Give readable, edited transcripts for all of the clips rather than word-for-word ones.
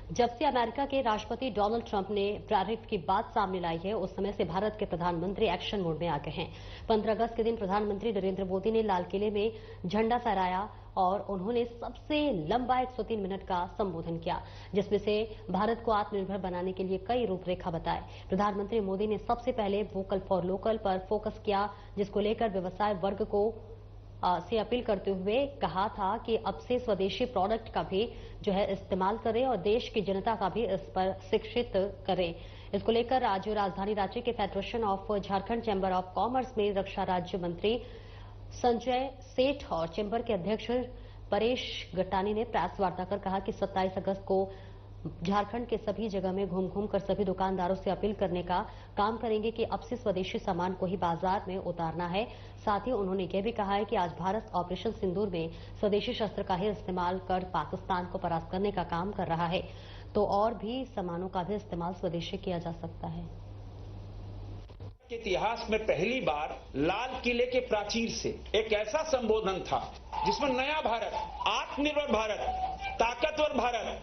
जब से अमेरिका के राष्ट्रपति डोनाल्ड ट्रंप ने टैरिफ की बात सामने लाई है, उस समय से भारत के प्रधानमंत्री एक्शन मोड में आ गए हैं। 15 अगस्त के दिन प्रधानमंत्री नरेंद्र मोदी ने लाल किले में झंडा फहराया और उन्होंने सबसे लंबा 103 मिनट का संबोधन किया, जिसमें से भारत को आत्मनिर्भर बनाने के लिए कई रूपरेखा बताए। प्रधानमंत्री मोदी ने सबसे पहले वोकल फॉर लोकल पर फोकस किया, जिसको लेकर व्यवसाय वर्ग को से अपील करते हुए कहा था कि अब से स्वदेशी प्रोडक्ट का भी इस्तेमाल करें और देश की जनता का भी इस पर शिक्षित करें। इसको लेकर आज राजधानी रांची के federation of Jharkhand chamber of commerce में रक्षा राज्य मंत्री संजय सेठ और चैंबर के अध्यक्ष परेश गट्टानी ने प्रेस वार्ता कर कहा कि 27 अगस्त को झारखंड के सभी जगह में घूम घूम कर सभी दुकानदारों से अपील करने का काम करेंगे कि अब से स्वदेशी सामान को ही बाजार में उतारना है। साथ ही उन्होंने यह भी कहा है कि आज भारत ऑपरेशन सिंदूर में स्वदेशी शस्त्र का ही इस्तेमाल कर पाकिस्तान को परास्त करने का काम कर रहा है, तो और भी सामानों का भी इस्तेमाल स्वदेशी किया जा सकता है। इतिहास में पहली बार लाल किले के प्राचीर से एक ऐसा संबोधन था जिसमें नया भारत, आत्मनिर्भर भारत, ताकतवर भारत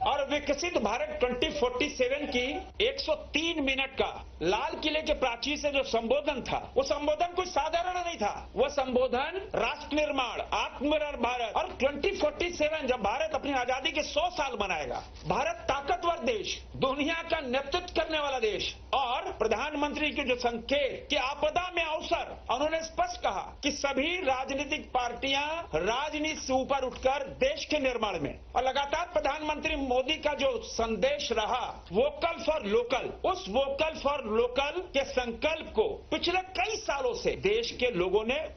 और विकसित भारत 2047 की 103 मिनट का लाल किले के प्राचीर से जो संबोधन था, वो संबोधन कुछ साधारण नहीं था। वो संबोधन राष्ट्र निर्माण, आत्मनिर्भर भारत और 2047 जब भारत अपनी आजादी के 100 साल मनाएगा, भारत ताकतवर देश, दुनिया का नेतृत्व करने वाला देश और प्रधानमंत्री के जो संकेत कि आपदा में अवसर, उन्होंने स्पष्ट कहा कि सभी राजनीतिक पार्टियां राजनीति से ऊपर उठकर देश के निर्माण में, और लगातार प्रधानमंत्री मोदी का जो संदेश रहा वोकल फॉर लोकल, उस वोकल फॉर लोकल के संकल्प को पिछले कई सालों से देश के लोगों ने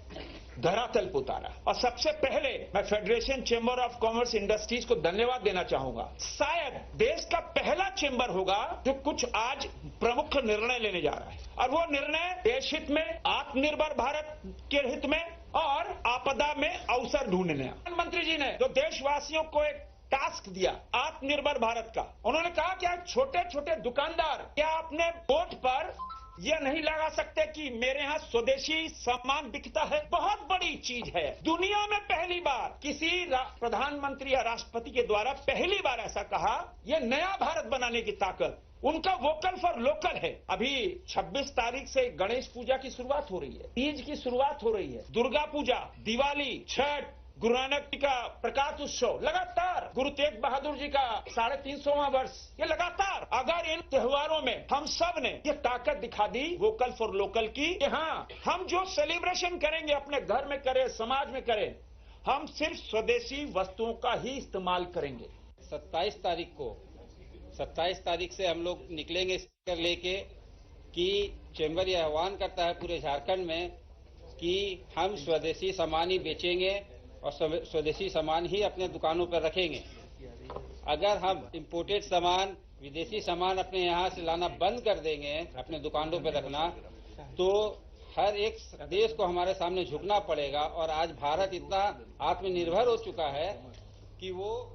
धरातल पर उतारा। और सबसे पहले मैं federation chamber of commerce industries को धन्यवाद देना चाहूंगा। शायद देश का पहला चैंबर होगा जो कुछ आज प्रमुख निर्णय लेने जा रहा है, और वो निर्णय देश हित में, आत्मनिर्भर भारत के हित में और आपदा में अवसर ढूंढने। प्रधानमंत्री जी ने जो देशवासियों को एक टास्क दिया आत्मनिर्भर भारत का, उन्होंने कहा कि छोटे छोटे दुकानदार क्या अपने बोर्ड पर यह नहीं लगा सकते कि मेरे यहाँ स्वदेशी सामान बिकता है। बहुत बड़ी चीज है, दुनिया में पहली बार किसी प्रधानमंत्री या राष्ट्रपति के द्वारा पहली बार ऐसा कहा। यह नया भारत बनाने की ताकत उनका वोकल फॉर लोकल है। अभी 26 तारीख से गणेश पूजा की शुरुआत हो रही है, तीज की शुरुआत हो रही है, दुर्गा पूजा, दिवाली, छठ, गुरु नानक जी का प्रकाश उत्सव, लगातार गुरु तेग बहादुर जी का 350वां वर्ष, ये लगातार। अगर इन त्योहारों में हम सब ने ये ताकत दिखा दी वोकल फॉर लोकल की कि हाँ, हम जो सेलिब्रेशन करेंगे अपने घर में करें, समाज में करें, हम सिर्फ स्वदेशी वस्तुओं का ही इस्तेमाल करेंगे। 27 तारीख से हम लोग निकलेंगे स्पीकर लेके कि चैंबर यह आह्वान करता है पूरे झारखंड में कि हम स्वदेशी सामान ही बेचेंगे और स्वदेशी सामान ही अपने दुकानों पर रखेंगे। अगर हम इंपोर्टेड सामान, विदेशी सामान अपने यहाँ से लाना बंद कर देंगे, अपने दुकानों पर रखना, तो हर एक देश को हमारे सामने झुकना पड़ेगा। और आज भारत इतना आत्मनिर्भर हो चुका है कि वो